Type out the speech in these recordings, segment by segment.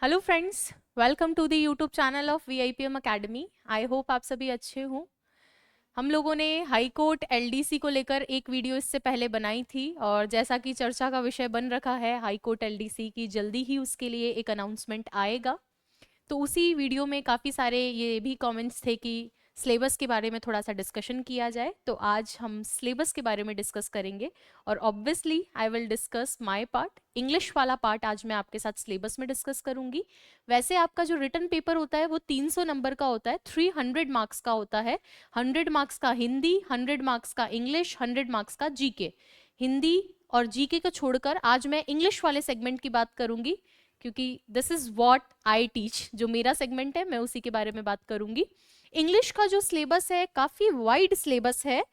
Hello friends, welcome to the YouTube channel of VIPM academy. I hope आप सभी अच्छे हों। हम लोगों ने हाई कोर्ट एलडीसी को लेकर एक वीडियो इससे पहले बनाई थी और जैसा कि चर्चा का विषय बन रखा है हाई कोर्ट एलडीसी की, जल्दी ही उसके लिए एक अनाउंसमेंट आएगा। तो उसी वीडियो में काफ़ी सारे ये भी कमेंट्स थे कि सिलेबस के बारे में थोड़ा सा डिस्कशन किया जाए, तो आज हम सिलेबस के बारे में डिस्कस करेंगे। और obviously I will discuss my part, English वाला पार्ट आज मैं आपके साथ सिलेबस में डिस्कस करूंगी। वैसे आपका जो रिटन पेपर होता है वो 300 नंबर का होता है, 300 मार्क्स का होता है। 100 मार्क्स का हिंदी, 100 मार्क्स का इंग्लिश, 100 मार्क्स का जीके। हिंदी और जीके को छोड़कर आज मैं इंग्लिश वाले सेगमेंट की बात करूंगी, क्योंकि this is what I teach. जो मेरा सेगमेंट है मैं उसी के बारे में बात करूंगी। इंग्लिश का जो सिलेबस है काफी वाइड सिलेबस है,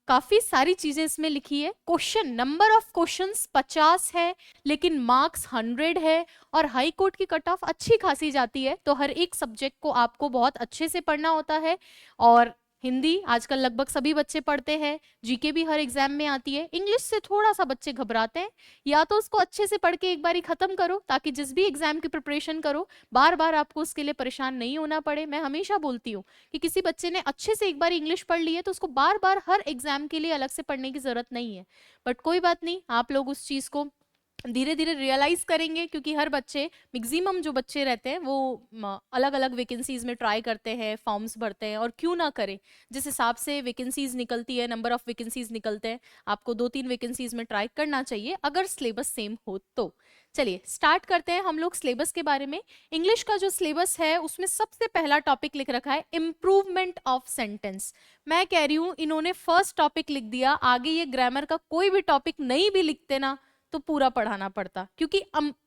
काफी सारी चीजें इसमें लिखी है। क्वेश्चन नंबर ऑफ क्वेश्चंस 50 है, लेकिन मार्क्स 100 है। और हाई कोर्ट की कट ऑफ अच्छी खासी जाती है, तो हर एक सब्जेक्ट को आपको बहुत अच्छे से पढ़ना होता है। और हिंदी आजकल लगभग सभी बच्चे पढ़ते हैं, जीके भी हर एग्जाम में आती है। इंग्लिश से थोड़ा सा बच्चे घबराते हैं, या तो उसको अच्छे से पढ़ के एक बारी खत्म करो ताकि जिस भी एग्जाम की प्रिपरेशन करो बार बार आपको उसके लिए परेशान नहीं होना पड़े। मैं हमेशा बोलती हूँ कि किसी बच्चे ने अच्छे से एक बार इंग्लिश पढ़ ली है तो उसको बार बार हर एग्जाम के लिए अलग से पढ़ने की जरूरत नहीं है। बट कोई बात नहीं, आप लोग उस चीज को धीरे धीरे रियलाइज करेंगे, क्योंकि हर बच्चे, मैक्सिमम जो बच्चे रहते हैं वो अलग अलग वैकेंसीज में ट्राई करते हैं, फॉर्म्स भरते हैं। और क्यों ना करें, जिस हिसाब से वैकेंसीज निकलती है, नंबर ऑफ वैकेंसीज निकलते हैं, आपको 2-3 वैकेंसीज में ट्राई करना चाहिए अगर सिलेबस सेम हो तो। चलिए स्टार्ट करते हैं हम लोग सिलेबस के बारे में। इंग्लिश का जो सिलेबस है उसमें सबसे पहला टॉपिक लिख रखा है इम्प्रूवमेंट ऑफ सेंटेंस। मैं कह रही हूं इन्होंने फर्स्ट टॉपिक लिख दिया, आगे ये ग्रामर का कोई भी टॉपिक नहीं भी लिखते ना तो पूरा पढ़ाना पड़ता, क्योंकि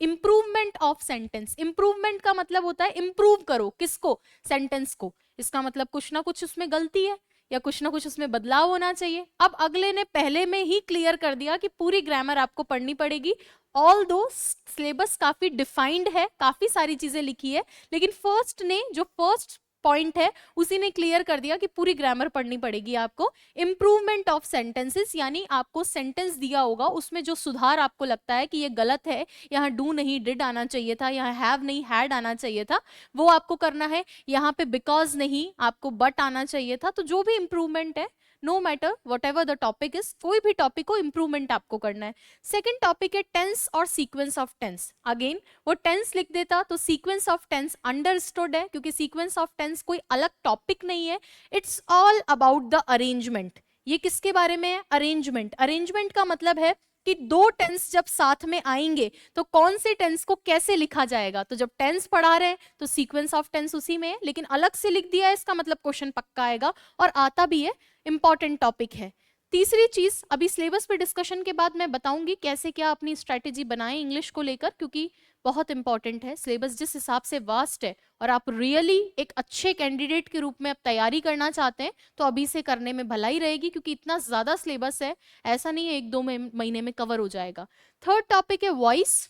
इम्प्रूवमेंट ऑफ सेंटेंस, इम्प्रूवमेंट का मतलब होता है इम्प्रूव करो, किसको? सेंटेंस को। इसका मतलब कुछ ना कुछ उसमें गलती है या कुछ ना कुछ उसमें बदलाव होना चाहिए। अब अगले ने पहले में ही क्लियर कर दिया कि पूरी ग्रामर आपको पढ़नी पड़ेगी। ऑल दो सिलेबस काफी डिफाइंड है, काफी सारी चीजें लिखी है, लेकिन फर्स्ट ने जो फर्स्ट पॉइंट है उसी ने क्लियर कर दिया कि पूरी ग्रामर पढ़नी पड़ेगी आपको। इम्प्रूवमेंट ऑफ सेंटेंसेस यानी आपको सेंटेंस दिया होगा, उसमें जो सुधार आपको लगता है कि ये गलत है, यहाँ डू नहीं डिड आना चाहिए था, यहाँ हैव नहीं हैड आना चाहिए था, वो आपको करना है। यहाँ पे बिकॉज नहीं, आपको बट आना चाहिए था। तो जो भी इम्प्रूवमेंट है, no matter what ever the topic is, कोई भी टॉपिक को इम्प्रूवमेंट आपको करना है। सेकेंड टॉपिक है टेंस और सीक्वेंस ऑफ टेंस। अगेन वो टेंस लिख देता तो सीक्वेंस ऑफ टेंस अंडरस्टूड है, क्योंकि सीक्वेंस ऑफ टेंस कोई अलग टॉपिक नहीं है, it's all about the arrangement. ये किसके बारे में है? अरेंजमेंट। अरेंजमेंट का मतलब है कि दो टेंस जब साथ में आएंगे तो कौन से टेंस को कैसे लिखा जाएगा। तो जब टेंस पढ़ा रहे हैं तो सीक्वेंस ऑफ टेंस उसी में है, लेकिन अलग से लिख दिया है, इसका मतलब क्वेश्चन पक्का आएगा और आता भी है, इंपॉर्टेंट टॉपिक है। तीसरी चीज अभी सिलेबस पे डिस्कशन के बाद मैं बताऊंगी कैसे क्या अपनी स्ट्रैटेजी बनाएं इंग्लिश को लेकर, क्योंकि बहुत इंपॉर्टेंट है। सिलेबस जिस हिसाब से वास्ट है और आप रियली एक अच्छे कैंडिडेट के रूप में आप तैयारी करना चाहते हैं तो अभी से करने में भलाई रहेगी, क्योंकि इतना ज्यादा सिलेबस है, ऐसा नहीं है 1-2 महीने में कवर हो जाएगा। थर्ड टॉपिक है वॉइस,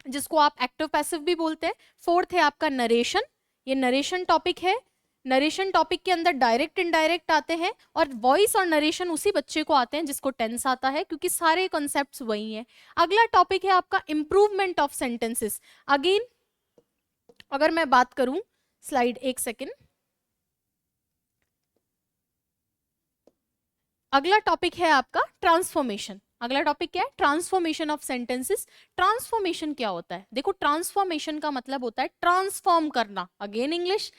जिसको आप एक्टिव पैसिव भी बोलते हैं। फोर्थ है आपका नरेशन, ये नरेशन टॉपिक है। नरेशन टॉपिक के अंदर डायरेक्ट इनडायरेक्ट आते हैं, और वॉइस और नरेशन उसी बच्चे को आते हैं जिसको टेंस आता है, क्योंकि सारे कॉन्सेप्ट्स वही हैं। अगला टॉपिक है आपका इंप्रूवमेंट ऑफ सेंटेंसेस। अगेन अगर मैं बात करूं, स्लाइड एक सेकेंड, अगला टॉपिक है आपका ट्रांसफॉर्मेशन। अगला टॉपिक क्या है? Transformation of sentences. ट्रांसफॉर्मेशन क्या होता है? देखो, ट्रांसफॉर्मेशन का मतलब होता है ट्रांसफॉर्म करना। अगेन इंग्लिश,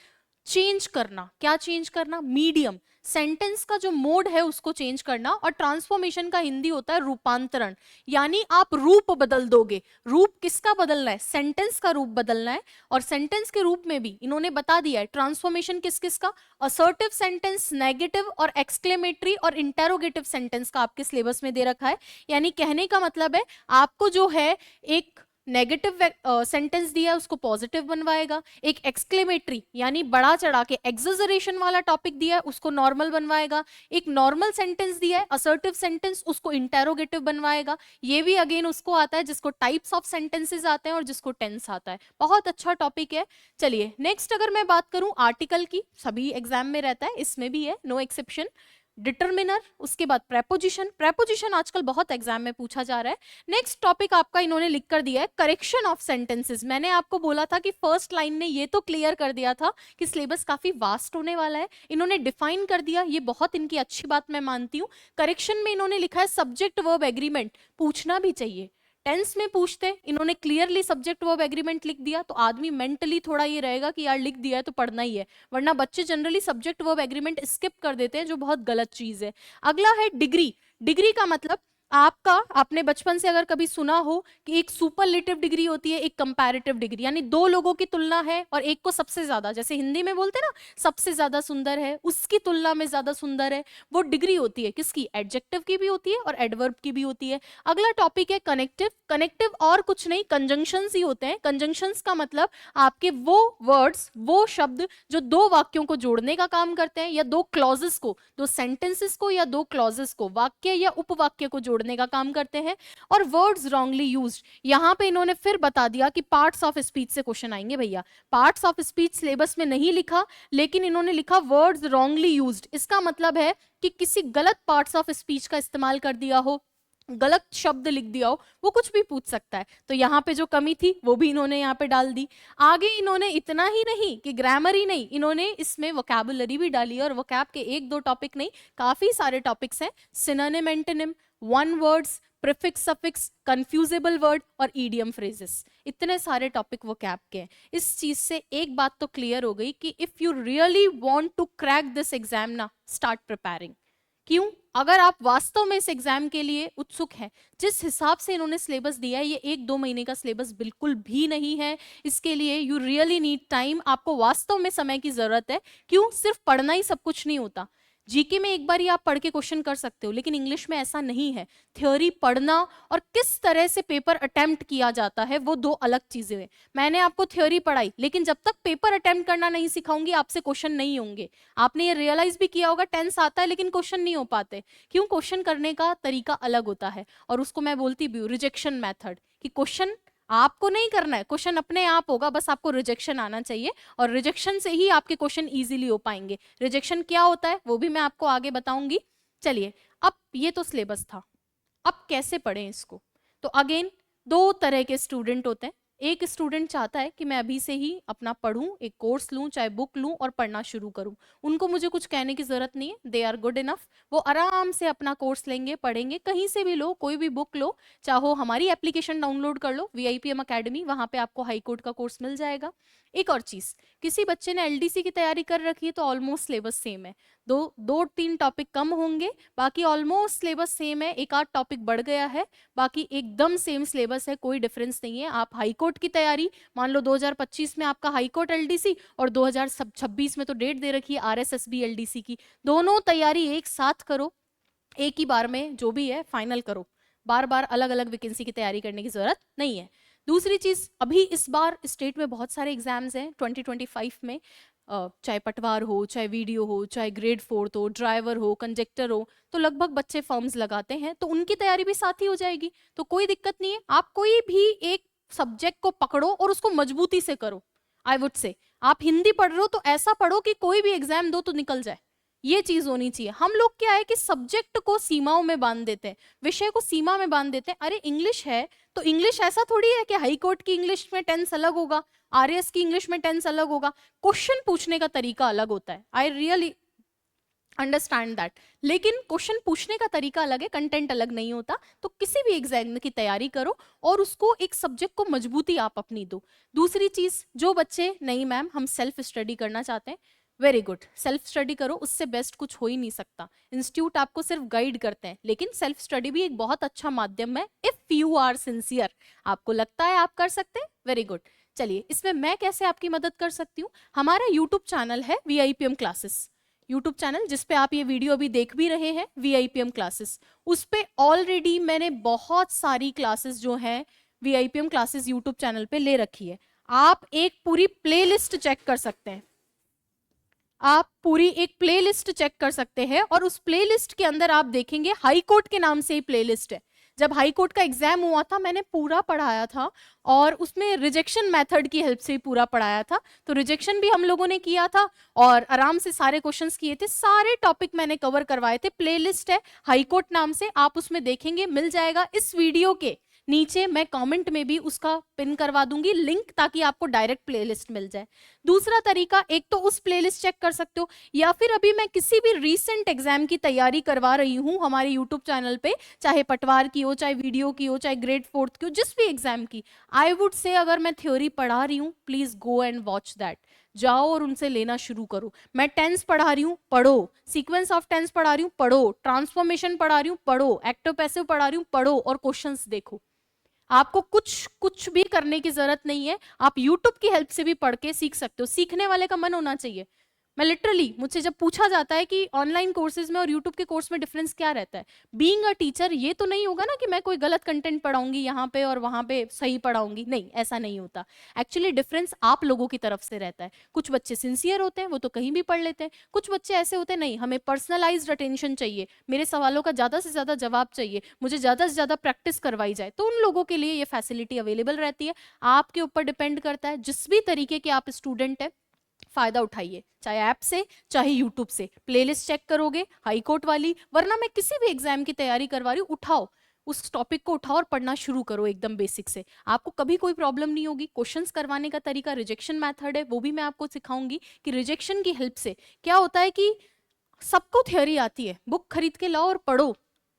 चेंज करना। क्या चेंज करना? मीडियम, सेंटेंस का जो मोड है उसको चेंज करना। और ट्रांसफॉर्मेशन का हिंदी होता है रूपांतरण, यानी आप रूप बदल दोगे। रूप किसका बदलना है? सेंटेंस का रूप बदलना है। और सेंटेंस के रूप में भी इन्होंने बता दिया है ट्रांसफॉर्मेशन किस किस का। असर्टिव सेंटेंस, नेगेटिव और एक्सक्लेमेटरी और इंटेरोगेटिव सेंटेंस का आपके सिलेबस में दे रखा है। यानी कहने का मतलब है आपको जो है एक नेगेटिव सेंटेंस दिया है उसको पॉजिटिव बनवाएगा, एक एक्सक्लेमेटरी यानी बड़ा चढ़ा के एग्जेजरेशन वाला टॉपिक दिया है उसको नॉर्मल बनवाएगा, एक नॉर्मल सेंटेंस दिया है असर्टिव सेंटेंस उसको इंटेरोगेटिव बनवाएगा। ये भी अगेन उसको आता है जिसको टाइप्स ऑफ सेंटेंसेस आते हैं और जिसको टेंस आता है। बहुत अच्छा टॉपिक है। चलिए नेक्स्ट अगर मैं बात करूं आर्टिकल की, सभी एग्जाम में रहता है, इसमें भी है, नो एक्सेप्शन। डिटर्मिनर, उसके बाद प्रेपोजिशन। प्रेपोजिशन आजकल बहुत एग्जाम में पूछा जा रहा है। नेक्स्ट टॉपिक आपका इन्होंने लिख कर दिया है करेक्शन ऑफ सेंटेंसेस। मैंने आपको बोला था कि फर्स्ट लाइन ने ये तो क्लियर कर दिया था कि सिलेबस काफी वास्ट होने वाला है, इन्होंने डिफाइन कर दिया, ये बहुत इनकी अच्छी बात मैं मानती हूँ। करेक्शन में इन्होंने लिखा है सब्जेक्ट वर्ब एग्रीमेंट, पूछना भी चाहिए। टेंस में पूछते, इन्होंने क्लियरली सब्जेक्ट वर्ब एग्रीमेंट लिख दिया, तो आदमी मेंटली थोड़ा ये रहेगा कि यार लिख दिया है तो पढ़ना ही है, वरना बच्चे generally subject verb agreement skip कर देते हैं, जो बहुत गलत चीज है। अगला है डिग्री। डिग्री का मतलब आपका, आपने बचपन से अगर कभी सुना हो कि एक सुपरलेटिव डिग्री होती है, एक कंपैरेटिव डिग्री, यानी दो लोगों की तुलना है और एक को सबसे ज्यादा, जैसे हिंदी में बोलते हैं ना सबसे ज्यादा सुंदर है, उसकी तुलना में ज्यादा सुंदर है, वो डिग्री होती है। किसकी? एडजेक्टिव की भी होती है और एडवर्ब की भी होती है। अगला टॉपिक है कनेक्टिव। कनेक्टिव और कुछ नहीं, कंजंक्शंस ही होते हैं। कंजंक्शंस का मतलब आपके वो वर्ड्स, वो शब्द जो दो वाक्यों को जोड़ने का काम करते हैं, या दो क्लॉजेस को, दो सेंटेंसेस को या दो क्लॉजेस को, वाक्य या उपवाक्य को जोड़ने का काम करते हैं। और वर्ड्स रॉन्गली यूज्ड, यहां पे इन्होंने फिर बता दिया कि पार्ट्स ऑफ स्पीच से क्वेश्चन आएंगे भैया। पार्ट्स ऑफ स्पीच सिलेबस में नहीं लिखा, लेकिन इन्होंने लिखा वर्ड्स रॉन्गली यूज्ड। इसका मतलब है कि किसी गलत पार्ट्स ऑफ स्पीच का इस्तेमाल कर दिया हो, गलत शब्द लिख दिया हो, वो कुछ भी पूछ सकता है। तो यहाँ पे जो कमी थी वो भी इन्होंने यहाँ पे डाल दी। आगे इन्होंने इतना ही नहीं कि ग्रामर ही नहीं, इन्होंने इसमें वोकैबुलरी भी डाली, और वोकैब के एक दो टॉपिक नहीं, काफी सारे टॉपिक्स हैं। Synonym, antonym, one words, prefix, suffix, confusable word और ईडियम फ्रेजेस, इतने सारे टॉपिक वोकैब के हैं। इस चीज से एक बात तो क्लियर हो गई कि if you really want to crack this exam ना, स्टार्ट प्रिपेयरिंग। क्यों? अगर आप वास्तव में इस एग्जाम के लिए उत्सुक हैं, जिस हिसाब से इन्होंने सिलेबस दिया है, ये 1-2 महीने का सिलेबस बिल्कुल भी नहीं है। इसके लिए यू रियली नीड टाइम, आपको वास्तव में समय की जरूरत है। क्यों? सिर्फ पढ़ना ही सब कुछ नहीं होता। जीके में एक बार ही आप पढ़ के क्वेश्चन कर सकते हो, लेकिन इंग्लिश में ऐसा नहीं है। थ्योरी पढ़ना और किस तरह से पेपर अटेम्प्ट किया जाता है, वो दो अलग चीजें हैं। मैंने आपको थ्योरी पढ़ाई, लेकिन जब तक पेपर अटेम्प्ट करना नहीं सिखाऊंगी, आपसे क्वेश्चन नहीं होंगे। आपने ये रियलाइज भी किया होगा, टेंस आता है लेकिन क्वेश्चन नहीं हो पाते। क्यों? क्वेश्चन करने का तरीका अलग होता है, और उसको मैं बोलती भी हूँ रिजेक्शन मैथड, कि क्वेश्चन आपको नहीं करना है, क्वेश्चन अपने आप होगा, बस आपको रिजेक्शन आना चाहिए, और रिजेक्शन से ही आपके क्वेश्चन इजीली हो पाएंगे। रिजेक्शन क्या होता है वो भी मैं आपको आगे बताऊंगी। चलिए, अब ये तो सिलेबस था, अब कैसे पढ़ें इसको? तो अगेन दो तरह के स्टूडेंट होते हैं। एक स्टूडेंट चाहता है कि मैं अभी से ही अपना पढूं, एक कोर्स लूं, चाहे बुक लूं और पढ़ना शुरू करूं। उनको मुझे कुछ कहने की जरूरत नहीं है, दे आर गुड इनफ। वो आराम से अपना कोर्स लेंगे, पढ़ेंगे, कहीं से भी लो, कोई भी बुक लो, चाहो हमारी एप्लीकेशन डाउनलोड कर लो VIPM अकेडमी, वहां पे आपको हाई कोर्ट का कोर्स मिल जाएगा। एक और चीज, किसी बच्चे ने LDC की तैयारी कर रखी है तो ऑलमोस्ट सिलेबस सेम है, दो तीन टॉपिक कम होंगे, बाकी ऑलमोस्ट सिलेबस सेम है। एक आध टॉपिक बढ़ गया है, बाकी एकदम सेम सिलेबस है, कोई डिफरेंस नहीं है। आप हाई कोर्ट की तैयारी, मान लो 2025 में आपका हाई कोर्ट LDC, और 2026 में तो डेट दे रखी है RSSB LDC की, दोनों तैयारी एक साथ करो, एक ही बार में जो भी है फाइनल करो। बार बार अलग अलग वैकेंसी की तैयारी करने की जरूरत नहीं है। दूसरी चीज, अभी इस बार स्टेट में बहुत सारे एग्जाम्स हैं 2025 में, चाहे पटवार हो, चाहे वीडियो हो, चाहे ग्रेड 4 हो, ड्राइवर हो, कंडक्टर हो, तो लगभग बच्चे फॉर्म्स लगाते हैं, तो उनकी तैयारी भी साथ ही हो जाएगी, तो कोई दिक्कत नहीं है। आप कोई भी एक सब्जेक्ट को पकड़ो और उसको मजबूती से करो। आई वुड से आप हिंदी पढ़ रहे हो तो ऐसा पढ़ो कि कोई भी एग्जाम दो तो निकल जाए, ये चीज होनी चाहिए। हम लोग क्या है कि सब्जेक्ट को सीमाओं में बांध देते हैं, विषय को सीमा में बांध देते हैं। अरे इंग्लिश है तो इंग्लिश ऐसा थोड़ी है कि हाई कोर्ट की इंग्लिश में टेंस अलग होगा, RS की इंग्लिश में टेंस अलग होगा, क्वेश्चन पूछने का तरीका अलग होता है। आई रियली अंडरस्टैंड दैट, लेकिन क्वेश्चन पूछने का तरीका अलग है, कंटेंट अलग नहीं होता। तो किसी भी एग्जाम की तैयारी करो और उसको एक सब्जेक्ट को मजबूती आप अपनी दो। दूसरी चीज, जो बच्चे नहीं मैम हम सेल्फ स्टडी करना चाहते हैं, वेरी गुड, सेल्फ स्टडी करो, उससे बेस्ट कुछ हो ही नहीं सकता। इंस्टीट्यूट आपको सिर्फ गाइड करते हैं, लेकिन सेल्फ स्टडी भी एक बहुत अच्छा माध्यम है इफ यू आर सिंसियर। आपको लगता है आप कर सकते हैं, वेरी गुड। चलिए, इसमें मैं कैसे आपकी मदद कर सकती हूँ? हमारा यूट्यूब चैनल है VIPM क्लासेस, यूट्यूब चैनल जिसपे आप ये वीडियो अभी देख भी रहे हैं, VIPM क्लासेस। उस पे ऑलरेडी मैंने बहुत सारी क्लासेस जो हैं VIPM क्लासेस यूट्यूब चैनल पे ले रखी है। आप एक पूरी प्लेलिस्ट चेक कर सकते हैं, आप पूरी एक प्लेलिस्ट चेक कर सकते हैं, और उस प्लेलिस्ट के अंदर आप देखेंगे हाई कोर्ट के नाम से ही प्लेलिस्ट है। जब हाई कोर्ट का एग्जाम हुआ था मैंने पूरा पढ़ाया था और उसमें रिजेक्शन मेथड की हेल्प से पूरा पढ़ाया था। तो रिजेक्शन भी हम लोगों ने किया था और आराम से सारे क्वेश्चंस किए थे, सारे टॉपिक मैंने कवर करवाए थे। प्लेलिस्ट है हाई कोर्ट नाम से, आप उसमें देखेंगे, मिल जाएगा। इस वीडियो के नीचे मैं कमेंट में भी उसका पिन करवा दूंगी लिंक, ताकि आपको डायरेक्ट प्लेलिस्ट मिल जाए। दूसरा तरीका, एक तो उस प्लेलिस्ट चेक कर सकते हो, या फिर अभी मैं किसी भी रीसेंट एग्जाम की तैयारी करवा रही हूँ हमारे यूट्यूब चैनल पे, चाहे पटवार की हो, चाहे वीडियो की हो, चाहे ग्रेड 4th की हो, जिस भी एग्जाम की, आई वुड से अगर मैं थ्योरी पढ़ा रही हूँ, please go and watch that. जाओ और उनसे लेना शुरू करो। मैं टेंस पढ़ा रही हूँ, पढ़ो। सीक्वेंस ऑफ टेंस पढ़ा रही हूँ, पढ़ो। ट्रांसफॉर्मेशन पढ़ा रही हूँ, पढ़ो। एक्टिव पैसिव पढ़ा रही हूँ, पढ़ो और क्वेश्चंस देखो। आपको कुछ भी करने की जरूरत नहीं है, आप यूट्यूब की हेल्प से भी पढ़ के सीख सकते हो। सीखने वाले का मन होना चाहिए। मैं लिटरली, मुझसे जब पूछा जाता है कि ऑनलाइन कोर्सेज में और यूट्यूब के कोर्स में डिफरेंस क्या रहता है, बीइंग अ टीचर ये तो नहीं होगा ना कि मैं कोई गलत कंटेंट पढ़ाऊंगी यहाँ पे और वहां पे सही पढ़ाऊंगी, नहीं, ऐसा नहीं होता। एक्चुअली डिफरेंस आप लोगों की तरफ से रहता है। कुछ बच्चे सिंसियर होते हैं, वो तो कहीं भी पढ़ लेते हैं। कुछ बच्चे ऐसे होते हैं, नहीं, हमें पर्सनलाइज्ड अटेंशन चाहिए, मेरे सवालों का ज्यादा से ज्यादा जवाब चाहिए, मुझे ज्यादा से ज्यादा प्रैक्टिस करवाई जाए, तो उन लोगों के लिए ये फैसिलिटी अवेलेबल रहती है। आपके ऊपर डिपेंड करता है, जिस भी तरीके के आप स्टूडेंट है, फायदा उठाइए, चाहे ऐप से चाहे यूट्यूब से। प्लेलिस्ट चेक करोगे हाई कोर्ट वाली, वरना मैं किसी भी एग्जाम की तैयारी करवा रही हूँ, उठाओ उस टॉपिक को, उठाओ और पढ़ना शुरू करो एकदम बेसिक से। आपको कभी कोई प्रॉब्लम नहीं होगी। क्वेश्चंस करवाने का तरीका रिजेक्शन मेथड है, वो भी मैं आपको सिखाऊंगी कि रिजेक्शन की हेल्प से क्या होता है कि सबको थ्योरी आती है, बुक खरीद के लाओ और पढ़ो,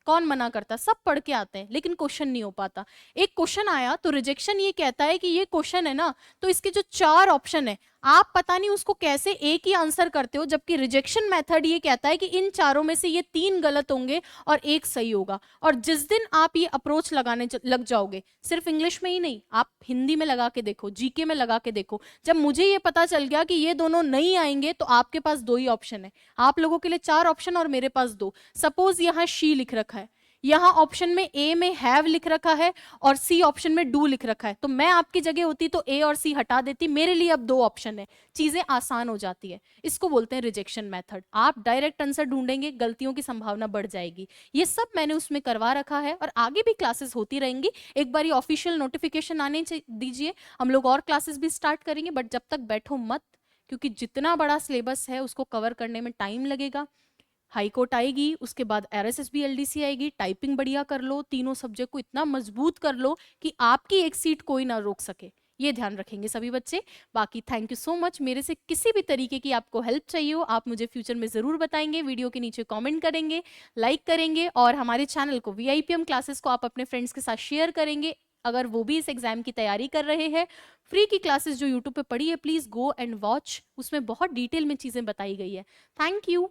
कौन मना करता, सब पढ़ के आते हैं, लेकिन क्वेश्चन नहीं हो पाता। एक क्वेश्चन आया तो रिजेक्शन ये कहता है कि ये क्वेश्चन है ना, तो इसके जो 4 ऑप्शन है, आप पता नहीं उसको कैसे एक ही आंसर करते हो, जबकि रिजेक्शन मेथड ये कहता है कि इन चारों में से ये 3 गलत होंगे और एक सही होगा। और जिस दिन आप ये अप्रोच लगाने लग जाओगे, सिर्फ इंग्लिश में ही नहीं, आप हिंदी में लगा के देखो, जीके में लगा के देखो। जब मुझे ये पता चल गया कि ये दोनों नहीं आएंगे, तो आपके पास 2 ही ऑप्शन है, आप लोगों के लिए 4 ऑप्शन और मेरे पास 2। सपोज यहाँ शी लिख रखा है, यहाँ ऑप्शन में ए में हैव लिख रखा है और सी ऑप्शन में डू लिख रखा है, तो मैं आपकी जगह होती तो ए और सी हटा देती, मेरे लिए अब 2 ऑप्शन है, चीजें आसान हो जाती है। इसको बोलते हैं रिजेक्शन मेथड। आप डायरेक्ट आंसर ढूंढेंगे, गलतियों की संभावना बढ़ जाएगी। ये सब मैंने उसमें करवा रखा है और आगे भी क्लासेस होती रहेंगी। एक बार ऑफिशियल नोटिफिकेशन आने दीजिए, हम लोग और क्लासेस भी स्टार्ट करेंगे, बट जब तक बैठो मत, क्योंकि जितना बड़ा सिलेबस है उसको कवर करने में टाइम लगेगा। हाई कोर्ट आएगी, उसके बाद आरएसएसबी एलडीसी आएगी, टाइपिंग बढ़िया कर लो, तीनों सब्जेक्ट को इतना मजबूत कर लो कि आपकी एक सीट कोई ना रोक सके। ये ध्यान रखेंगे सभी बच्चे। बाकी थैंक यू सो मच। मेरे से किसी भी तरीके की आपको हेल्प चाहिए हो, आप मुझे फ्यूचर में जरूर बताएंगे, वीडियो के नीचे कमेंट करेंगे, लाइक करेंगे, और हमारे चैनल को वीआईपीएम क्लासेस को आप अपने फ्रेंड्स के साथ शेयर करेंगे, अगर वो भी इस एग्जाम की तैयारी कर रहे हैं। फ्री की क्लासेस जो यूट्यूब पे पड़ी है, प्लीज गो एंड वॉच, उसमें बहुत डिटेल में चीजें बताई गई है। Thank you.